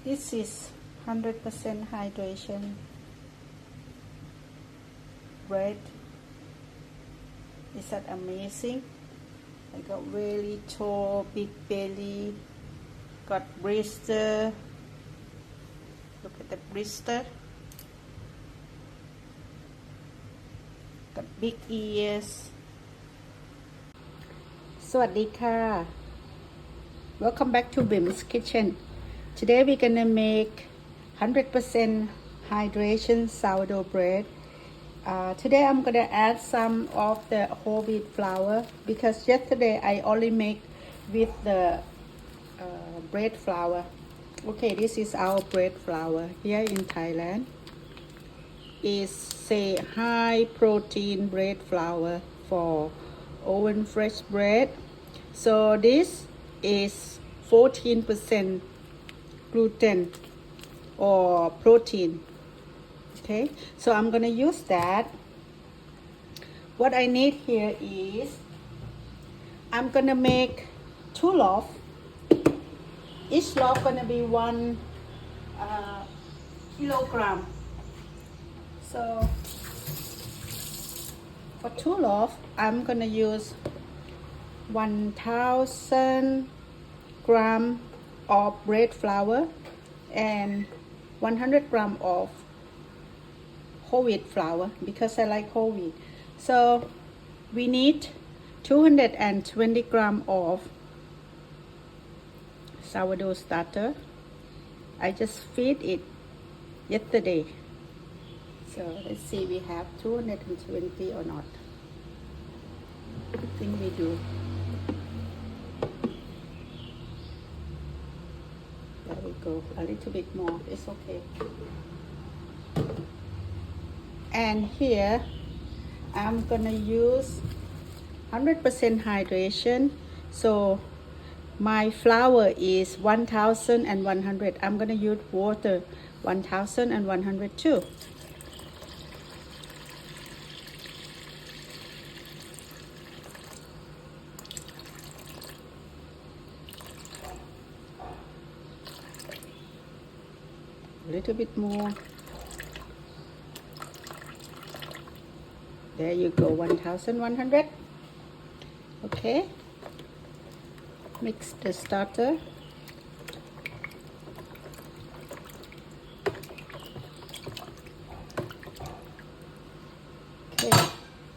This is 100% hydration bread. Is that amazing? I got really tall, big belly, got blister. Look at the blister. Got big ears. สวัสดีค่ะ Welcome back to Bim's Kitchen. Today we're gonna make 100% hydration sourdough bread. Today I'm gonna add some of the whole wheat flour because yesterday I only make with the bread flour. Okay, this is our bread flour here in Thailand. Is say high protein bread flour for oven fresh bread. So this is 14% gluten or protein. Okay, so I'm gonna use that. What I need here is I'm gonna make 2 loaf. Each loaf gonna be 1 kilogram. So for 2 loaf, I'm gonna use 1,000 gram of bread flour and 100 gram of whole wheat flour because I like whole wheat. So we need 220 gram of sourdough starter. I just feed it yesterday. So let's see we have 220 or not. I think we do. There we go, a little bit more, it's okay. And here I'm gonna use 100% hydration. So my flour is 1,100. I'm gonna use water 1,100 too. A little bit more. There you go, 1,100. Okay. Mix the starter. Okay.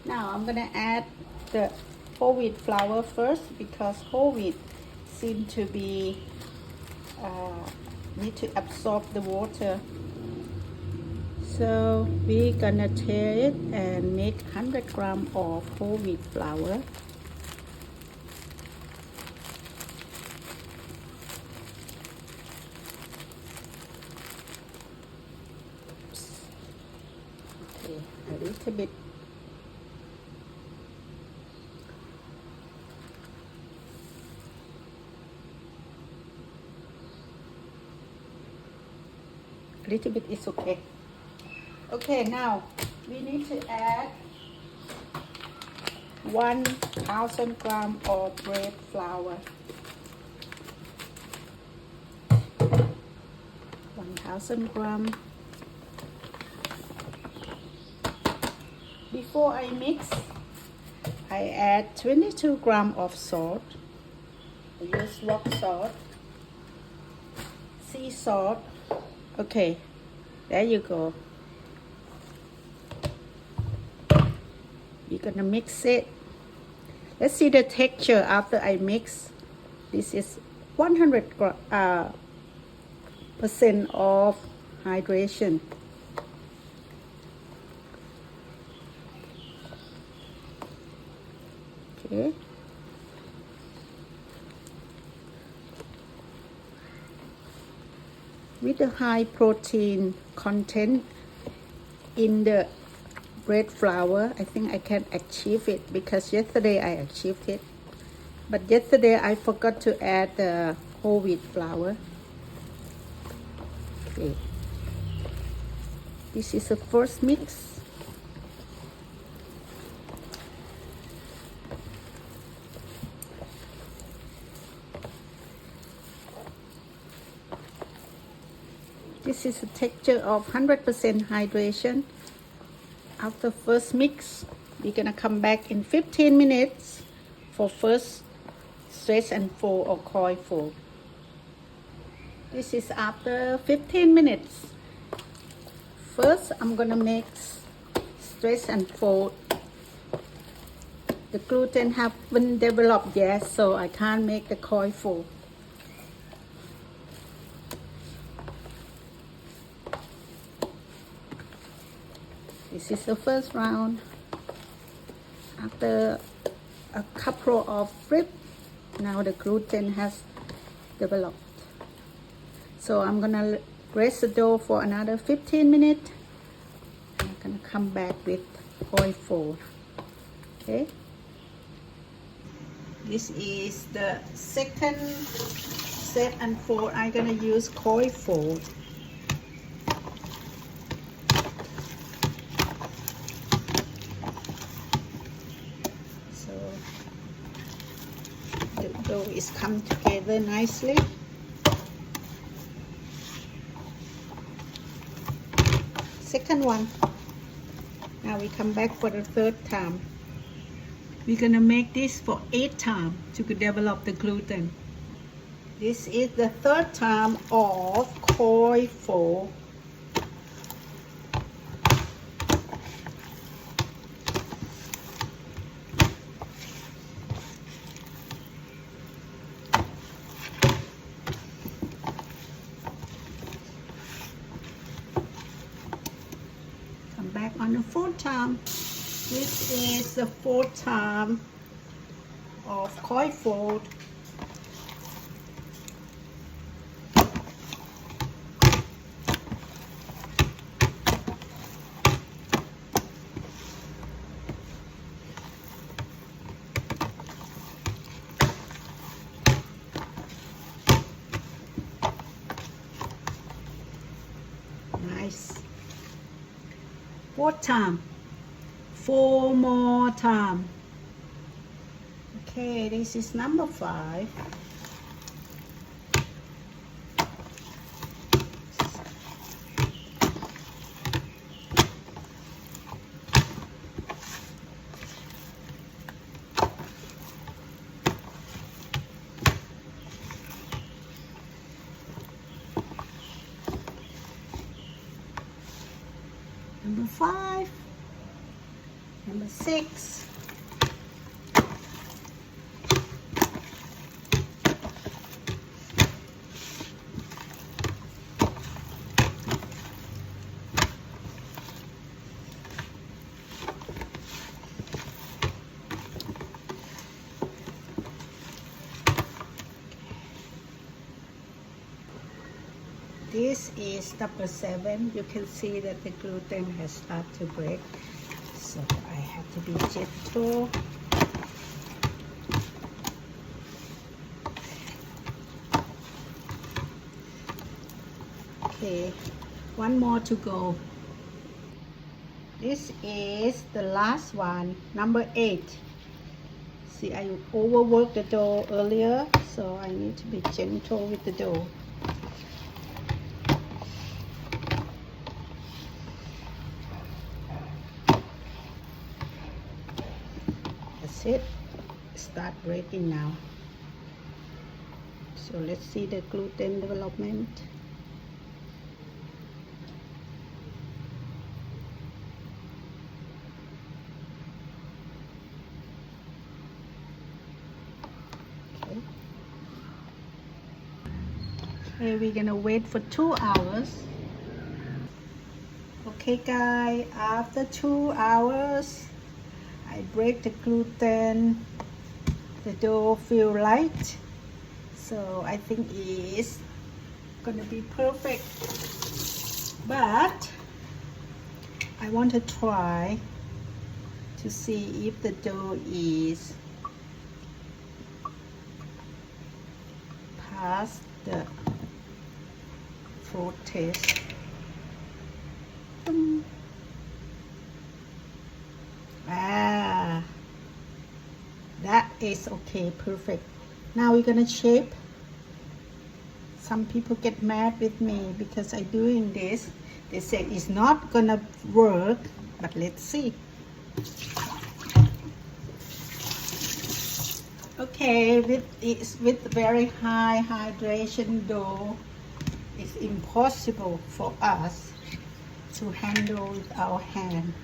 Now I'm gonna add the whole wheat flour first because whole wheat seem to be need to absorb the water. So we're gonna tear it and make 100 gram of whole wheat flour. Okay, a little bit. A little bit is okay. Okay, now we need to add 1,000 gram of bread flour. 1,000 gram. Before I mix, I add 22 gram of salt. I use rock salt, sea salt. Okay, there you go. You're gonna mix it. Let's see the texture after I mix. This is 100% of hydration. Okay. With the high protein content in the bread flour, I think I can achieve it because yesterday I achieved it. But yesterday I forgot to add the whole wheat flour. Okay. This is the first mix. This is the texture of 100% hydration. After first mix, we're gonna come back in 15 minutes for first stretch and fold or coil fold. This is after 15 minutes. First, I'm gonna mix stretch and fold. The gluten haven't developed yet, so I can't make the coil fold. This is the first round. After a couple of flips, now the gluten has developed. So I'm gonna rest the dough for another 15 minutes. I'm gonna come back with coil fold. Okay. This is the second set and fold. I'm gonna use coil fold. So the dough is come together nicely. Second one. Now we come back for the third time. We're gonna make this for 8 times to develop the gluten. This is the third time of coil fold. Back on the fourth time. This is the fourth time of coil fold. Nice. Fourth time. 4 more time. Okay, this is number 5. Number 5. Number 6. This is number 7. You can see that the gluten has started to break. So I have to be gentle. Okay, one more to go. This is the last one, number 8. See, I overworked the dough earlier, so I need to be gentle with the dough. It start breaking now, so let's see the gluten development. Okay, we're gonna wait for 2 hours. Okay guys, after 2 hours I break the gluten. The dough feel light, so I think it's gonna be perfect. But I want to try to see if the dough is past the fruit test. That is okay, perfect. Now we're gonna shape some people get mad with me because I'm doing this. They say it's not gonna work, but let's see. Okay, with very high hydration dough, it's impossible for us to handle with our hand.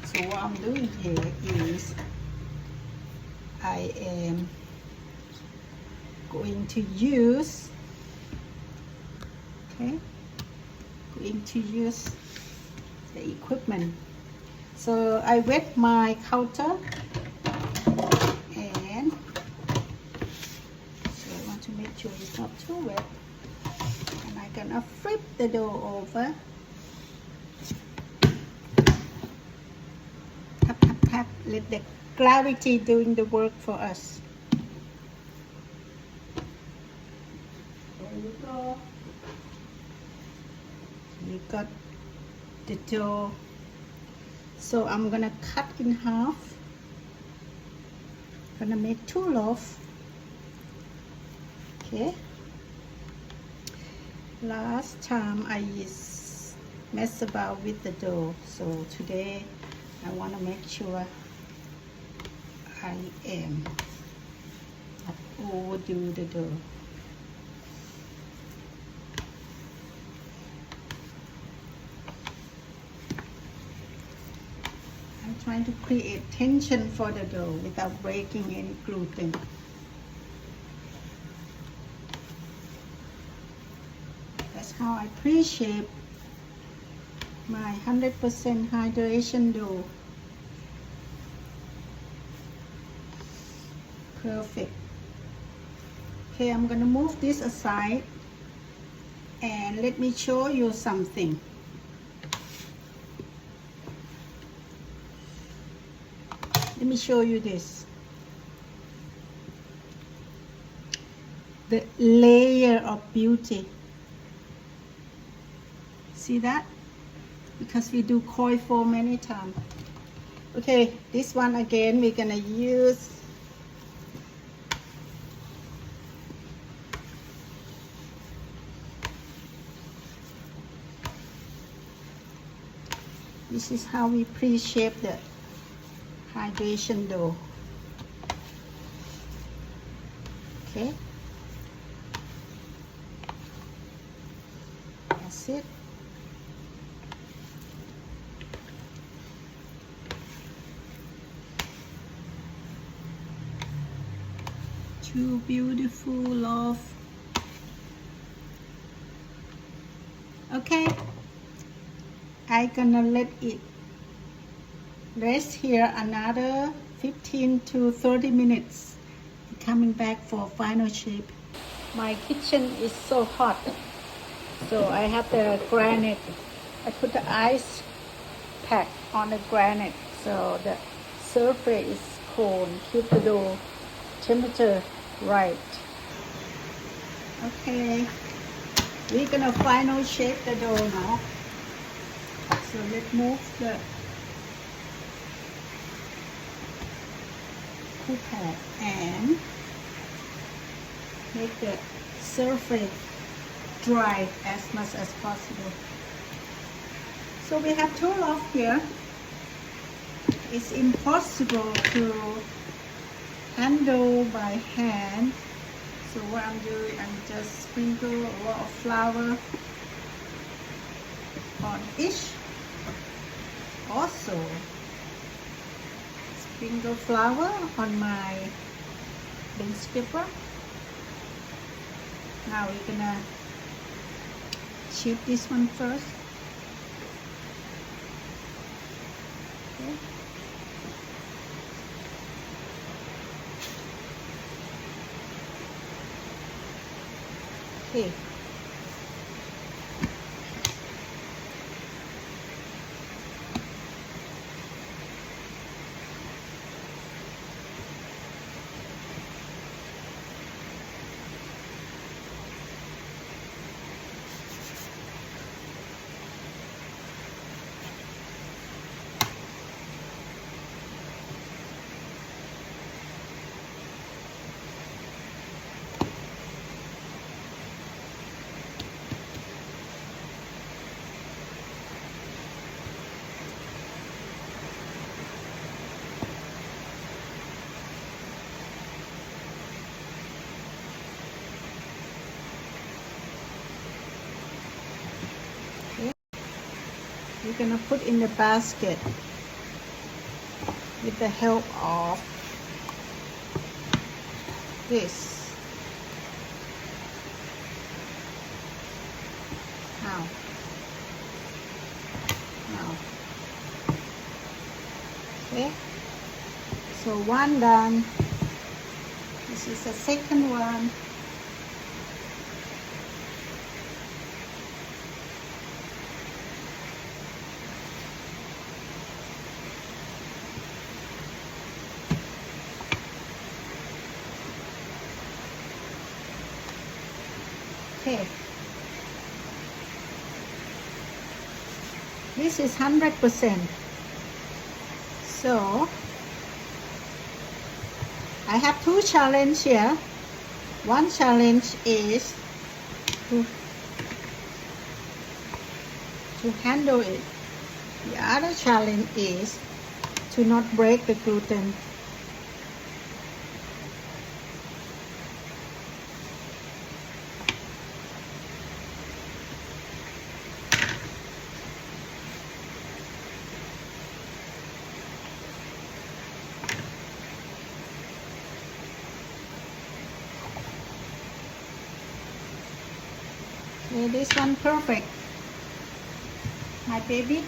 So what I'm doing here is I am going to use, okay, going to use the equipment. So I wet my counter, and so I want to make sure it's not too wet. And I'm gonna flip the dough over. Tap, tap, tap. Let the gravity doing the work for us. There you go. We got the dough. So I'm gonna cut in half. Gonna make 2 loaves. Okay. Last time I messed about with the dough, so today I want to make sure I am not overdo the dough. I'm trying to create tension for the dough without breaking any gluten. That's how I pre-shape my 100% hydration dough. Perfect. Okay, I'm gonna move this aside and let me show you something. Let me show you this. The layer of beauty. See that? Because we do coil for many times. Okay, this one again we're gonna use this is how we pre-shape the hydration dough. Okay, that's it. Two beautiful loaves. Okay, I'm gonna let it rest here another 15 to 30 minutes. Coming back for final shape. My kitchen is so hot, so I have the granite. I put the ice pack on the granite so the surface is cold. Keep the dough temperature right. Okay, we're gonna final shape the dough now. So let's move the cooker and make the surface dry as much as possible. So we have 2 loaves here. It's impossible to handle by hand. So what I'm doing, I'm just sprinkle a lot of flour on each. Also sprinkle flour on my bean skipper. Now we're gonna shape this one first. Okay. Okay. we're gonna put in the basket with the help of this. Now. Okay, so one done. This is the second one. Okay, this is 100%. So I have two challenges here. One challenge is to handle it. The other challenge is to not break the gluten. Okay, this one perfect. My baby.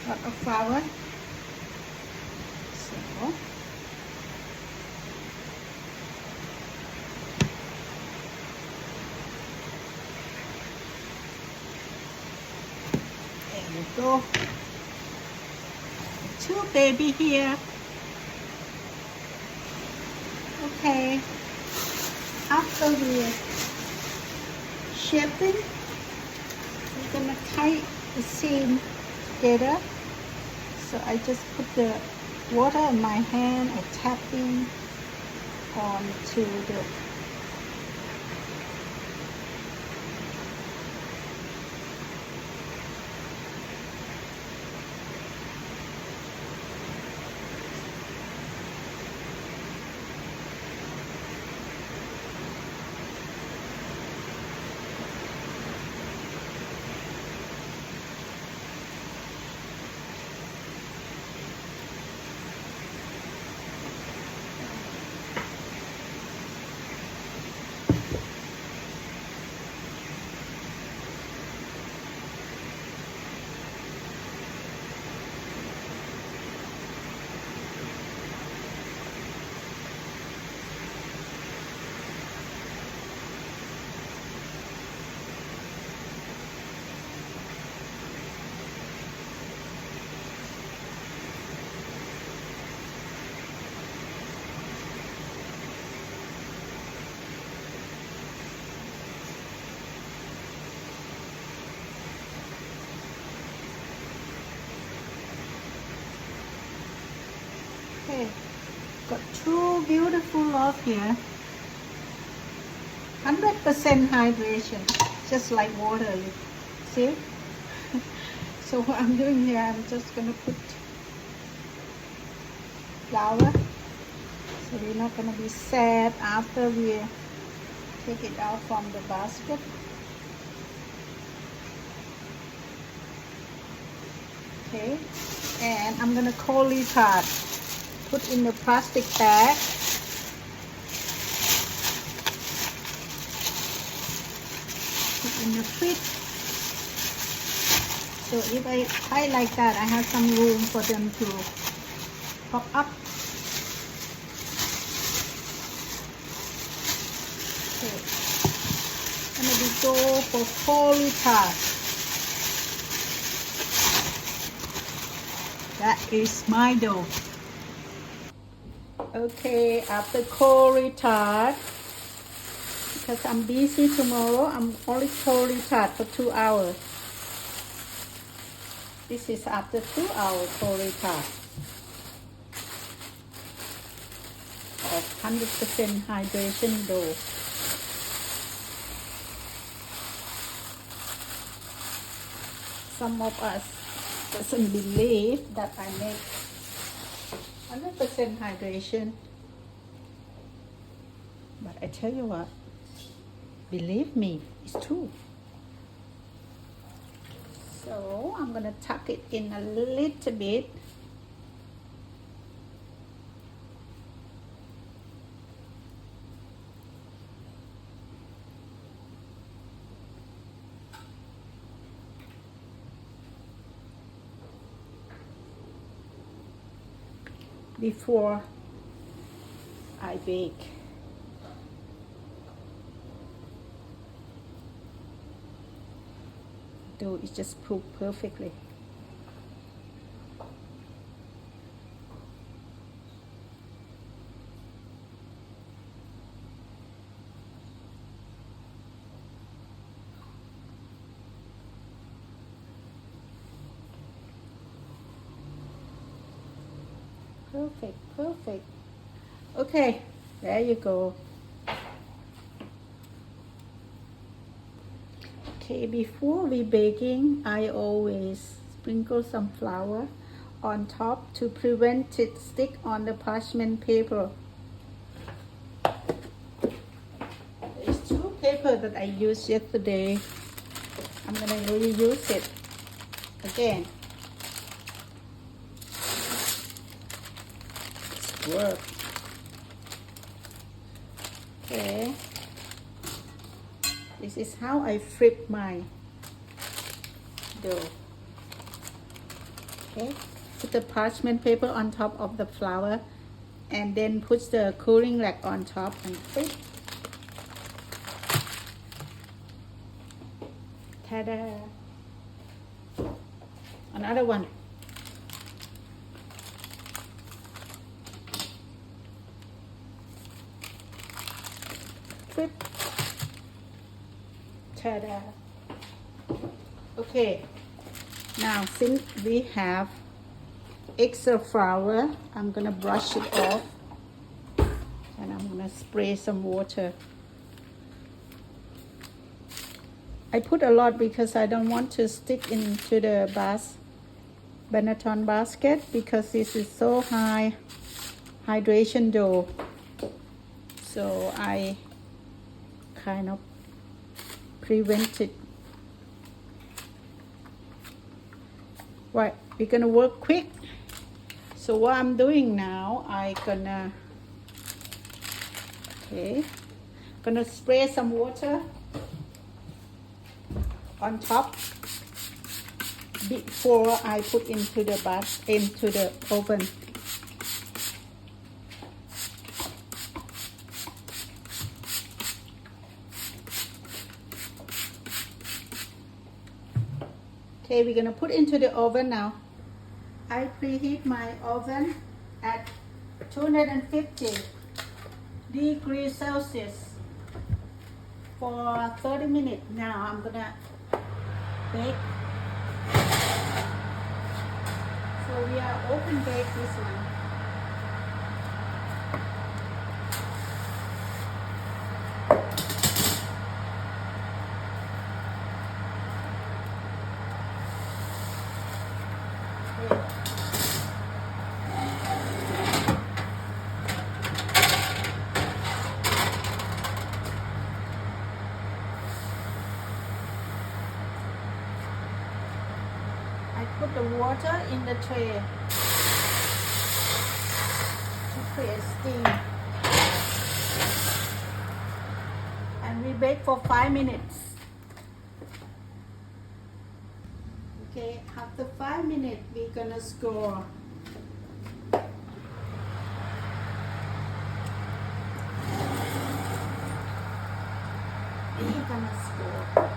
Lot of flour. So there we go. Two baby here. Okay. After we shaping, we're gonna tie the seam together. So I just put the water in my hand and tapping onto the okay. Got two beautiful loaves here. 100% hydration, just like water. You see? So what I'm doing here, I'm just gonna put flour. So we're not gonna be sad after we take it out from the basket. Okay, and I'm gonna cold retard. Put in the plastic bag. Put in the fridge. So if I tie like that, I have some room for them to pop up. Okay. And we go for cold retard. That is my dough. Okay, after cold retard, because I'm busy tomorrow, I'm only cold retard for 2 hours. This is after 2 hours cold retard of 100% hydration dough. Some of us doesn't believe that I make 100% hydration, but I tell you what, believe me, it's true. So I'm gonna tuck it in a little bit. Before I bake. Dough is just cooked perfectly. Perfect, perfect. Okay, there you go. Okay, before we baking, I always sprinkle some flour on top to prevent it stick on the parchment paper. There's two paper that I used yesterday. I'm gonna reuse it again. Work. Okay. This is how I flip my dough. Okay. Put the parchment paper on top of the flour and then put the cooling rack on top and flip. Ta-da! Another one. Flip. Ta-da! Okay, now since we have extra flour, I'm gonna brush it off and I'm gonna spray some water. I put a lot because I don't want to stick into the Banneton basket because this is so high hydration dough. So I kind of prevent it. Right, we're gonna work quick. So what I'm doing now, gonna spray some water on top before I put into the oven. Okay, we're gonna put into the oven now. I preheat my oven at 250 degrees Celsius for 30 minutes. Now I'm gonna bake. So we are open bake this one. Put the water in the tray to create steam. And we bake for 5 minutes. Okay, after 5 minutes, we're gonna score. We're gonna score.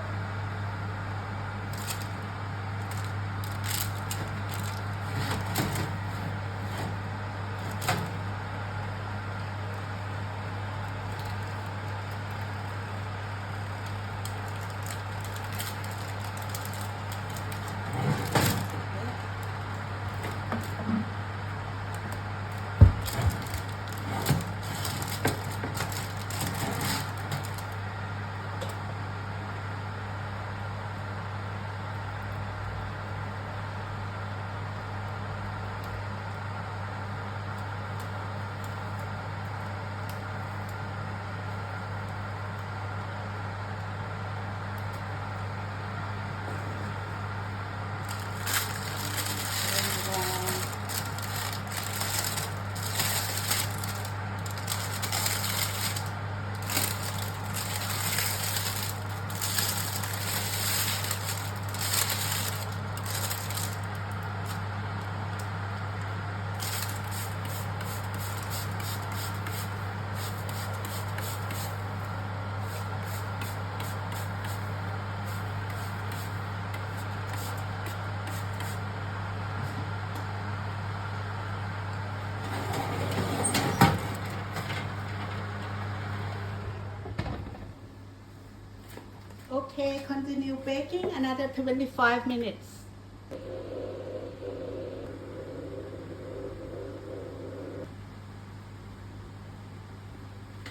Okay, continue baking another 25 minutes.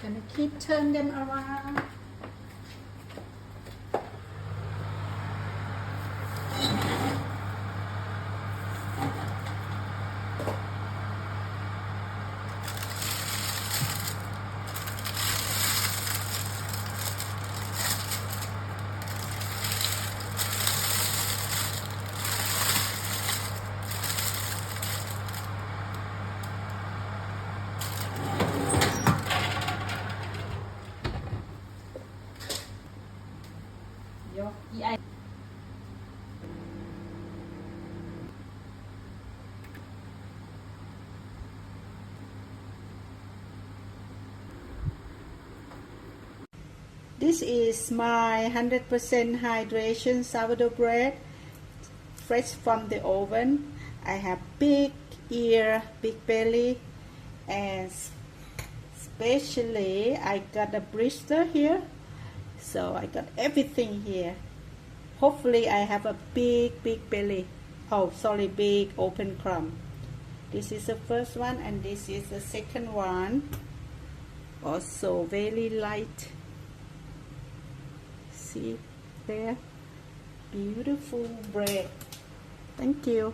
Gonna keep turn them around. This is my 100% hydration sourdough bread, fresh from the oven. I have big ear, big belly, and especially I got a blister here, so I got everything here. Hopefully I have a big belly. Oh, sorry, big open crumb. This is the first one, and this is the second one. Also very light. See there? Beautiful bread. Thank you.